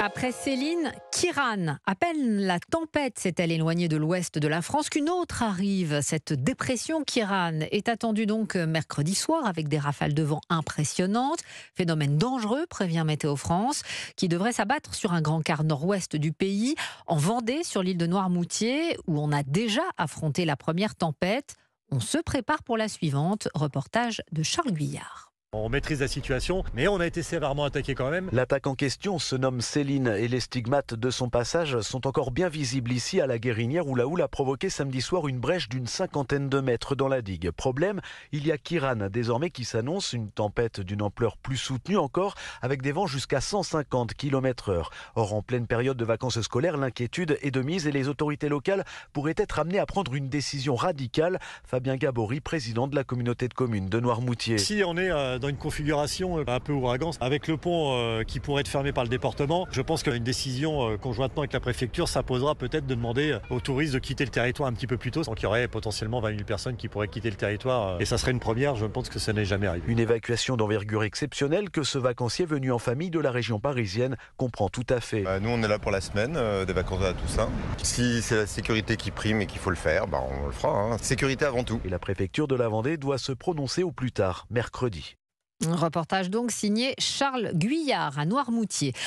Après Céline, Kiran. À peine la tempête s'est-elle éloignée de l'ouest de la France qu'une autre arrive. Cette dépression Kiran est attendue donc mercredi soir avec des rafales de vent impressionnantes. Phénomène dangereux, prévient Météo France, qui devrait s'abattre sur un grand quart nord-ouest du pays, en Vendée, sur l'île de Noirmoutier, où on a déjà affronté la première tempête. On se prépare pour la suivante. Reportage de Charles Guyard. On maîtrise la situation, mais on a été sévèrement attaqué quand même. L'attaque en question se nomme Céline et les stigmates de son passage sont encore bien visibles ici à la Guérinière où la houle a provoqué samedi soir une brèche d'une 50aine de mètres dans la digue. Problème, il y a Kiran désormais qui s'annonce, une tempête d'une ampleur plus soutenue encore avec des vents jusqu'à 150 km/h. Or en pleine période de vacances scolaires, l'inquiétude est de mise et les autorités locales pourraient être amenées à prendre une décision radicale. Fabien Gabory, président de la communauté de communes de Noirmoutier. Si on est dans une configuration un peu ouragan, avec le pont qui pourrait être fermé par le département, je pense qu'une décision conjointement avec la préfecture s'imposera peut-être de demander aux touristes de quitter le territoire un petit peu plus tôt. Donc il y aurait potentiellement 20 000 personnes qui pourraient quitter le territoire et ça serait une première, je pense que ça n'est jamais arrivé. Une évacuation d'envergure exceptionnelle que ce vacancier venu en famille de la région parisienne comprend tout à fait. Nous on est là pour la semaine des vacances à Toussaint. Si c'est la sécurité qui prime et qu'il faut le faire, on le fera. Sécurité avant tout. Et la préfecture de la Vendée doit se prononcer au plus tard mercredi. Un reportage donc signé Charles Guyard à Noirmoutier.